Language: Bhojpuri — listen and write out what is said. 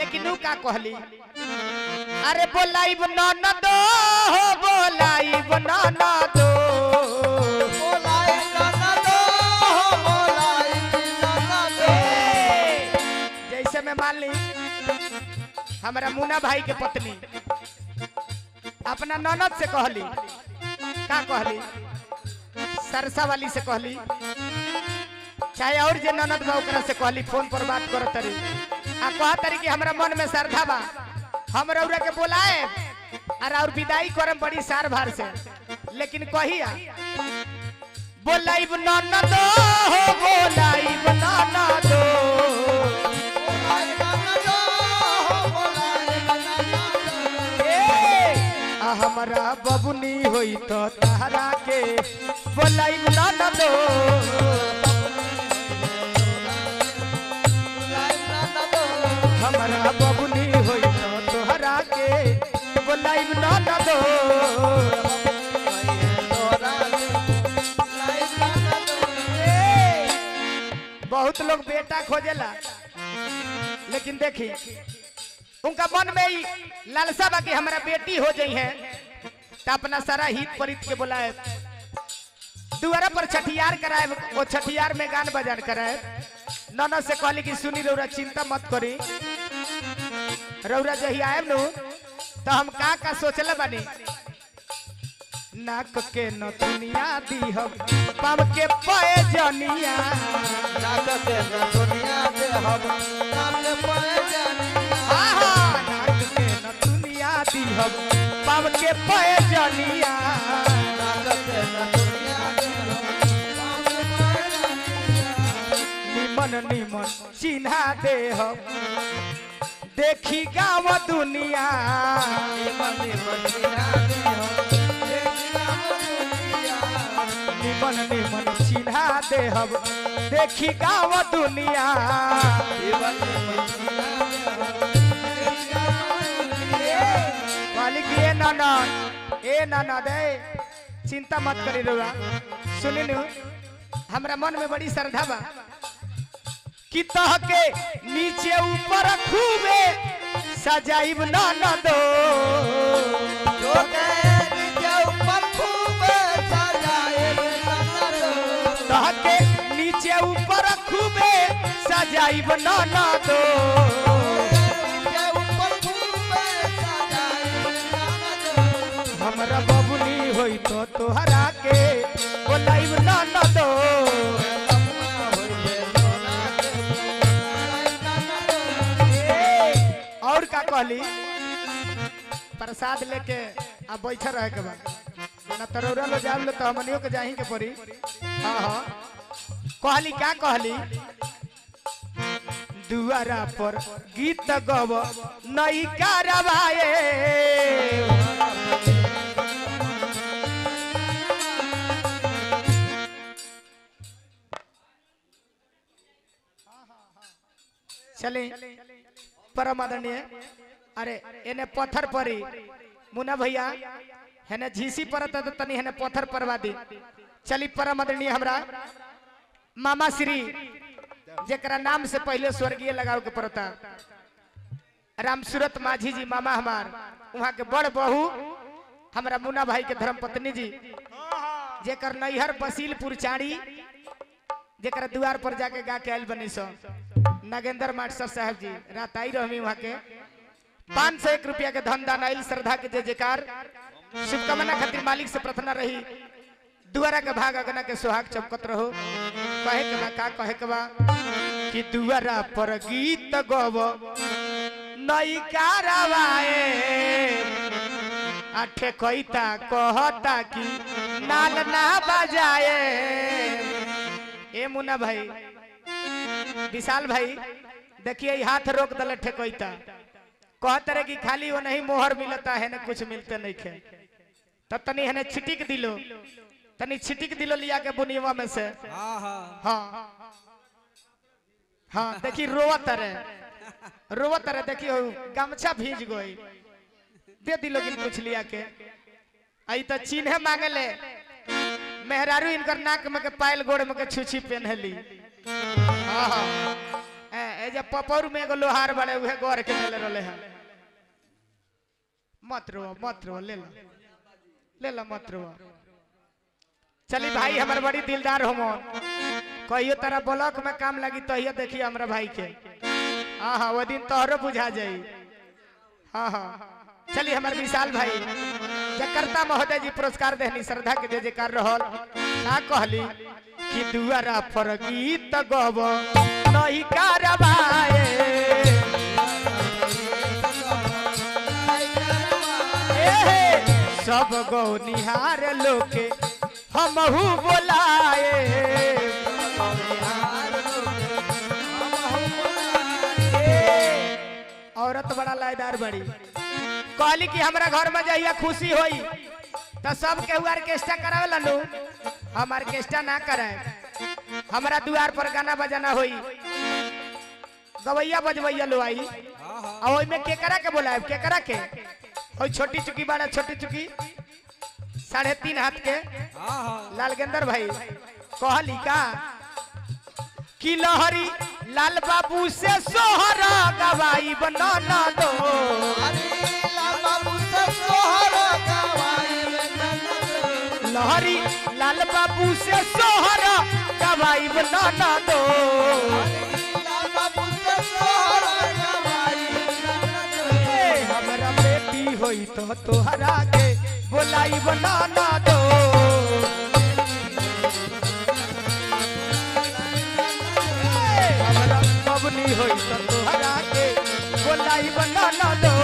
लेकिन ऊ का कहली अरे बोलाइब ननदो हो बोलाइब ननदो जैसे मैं मान ली हमारा मुन्ना भाई के पत्नी अपना ननद से कहली का कहली सरसा वाली से कहली चाहे और जे ननद बा ओकरा से कहली फोन पर बात करो तरी आ कह तरी कि हमरा मन में श्रद्धा बा हम रउरा के बोलाए और विदाई करम बड़ी सार भार से लेकिन कहिया बोलाइब ननदो हो बोलाइब ननदो हमारा बबुनी होई तो तारा के बोलाइब ननदो हमारा बबुनी होई तो तोहरा के बोलाइब ननदो बहुत लोग बेटा खोजेला लेकिन देखी उनका मन में ही लालसा बा कि हमारा बेटी हो जाई है तो अपना सारा हित परित के बुलाए दुआरा पर छठियार कराए वो छठियार में गान बजान कराए ननद से कहली कि सुनी रउरा चिंता मत करी रउरा जही आए नु तो हम का सोचले बानी नाक के नथुनिया दी हम पाम के पए जनिया नाक के नथुनिया दे हम पाम के पए जनिया नाक के नथुनिया दी हम पाम के पए जनिया नाक के नथुनिया दे हम पाम के पए जनिया निमन निमन चिन्हा दे हम देखी गाँव दुनिया निमन निमन चिन्हा दे हम निमन निमन चिन्हा दे हम देखी गाँव दुनिया मालिक ए ननद चिंता मत करी रुआ सुनी नु हमरा मन में बड़ी श्रद्धा बा कि तह के नीचे ऊपर खूबे सजाइब ननदो के नीचे ऊपर खूबे सजाइब ननदो हमरा बबुनी होई तो तोहरा के बोलाइब ननदो और का कहली प्रसाद लेके अब बैठे रहे के बाद ना तरोरा लो जाब लो तो हमनियों के जाही के पड़ी हाँ हाँ कहली का कहली दुआरा पर गीत गव नई कारवाए चले परम आदरणीय अरे एने पत्थर परी मुन्ना भैया हेने झीसी परत तो तनी हेने पत्थर परवा दी चली परम आदरणीय हमरा मामा श्री जेकरा नाम से पहले स्वर्गीय लगाव के पड़ता राम सूरत माझी जी मामा हमार वहाँ के बड़ बहू हमरा मुन्ना भाई के धर्म पत्नी जी जेकर नैहर बसीलपुर चाड़ी जेकरा द्वार पर जाके गा के आयल बनी सो नागेंद्र मास्टर साहब जी रात आई रही वहाँ के 501 रुपया के धन दान आयल श्रद्धा के जय जयकार शुभकामना खातिर मालिक से प्रार्थना रही दुआरा के भाग अगना के सुहाग चमकत रहो कहे के बा का कहे के बा कि दुआरा पर गीत गव नई कारवाए आठे कईता कहता कि नाल ना बजाए ए मुन्ना भाई विशाल भाई देखिए हाथ रोक दले ठेकईता कहते रहे कि खाली वो नहीं मोहर मिलता है ना कुछ मिलते नहीं खे तब तनी है छिटिक दिलो तनी छिटिक दिलो लिया के बुनिया में से हाँ हाँ देखी रोवत रहे देखियो गमछा भीज गई दे दिलो कि कुछ लिया के आई तो चिन्हे मांगे ले मेहरारू इनकर नाक में के पायल गोड़ में के छुछी पहनली हाँ हाँ ए जब पपौर में एगो लोहार बड़े उहे गोर के मेले रोले हैं मत रो ले लो मत रो। चली भाई हमारे बड़ी दिलदार हो मोन कहियो तेरा ब्लॉक में काम लगी तो ये देखिए हमारा भाई के हाँ हाँ वो दिन तोहरो बुझा जाई हाँ हाँ। चलिए हमारे विशाल भाई जकर्ता महोदय जी पुरस्कार देहनी श्रद्धा के जय जयकार रहल का कहली कि दुआरा पर गीत गब नहीं कारवाए सब गौ निहार लोके हमहू बोलाए औरत बड़ा लायदार बड़ी कहली कि हमरा घर में जहिया खुशी होई तो सब के ऑर्केस्ट्रा करावे लनु हम ऑर्केस्ट्रा ना कराए हमरा द्वार पर गाना बजाना होई गवैया बजवैया लो आई और ओई में केकरा के बोलाए केकरा के ओई छोटी चुकी बड़ा छोटी चुकी 3.5 हाथ के लालगेंदर भाई कहली का कि लहरी लाल बाबू से सोहरा गवाई बना ना दो लहरी लाल बाबू से सोहरा गवाई बना ना दो हमरा बेटी होई तो तोहरा के बोलाई बना ना दो हमरा बबनी होई तो तोहरा के बोलाई बना ना दो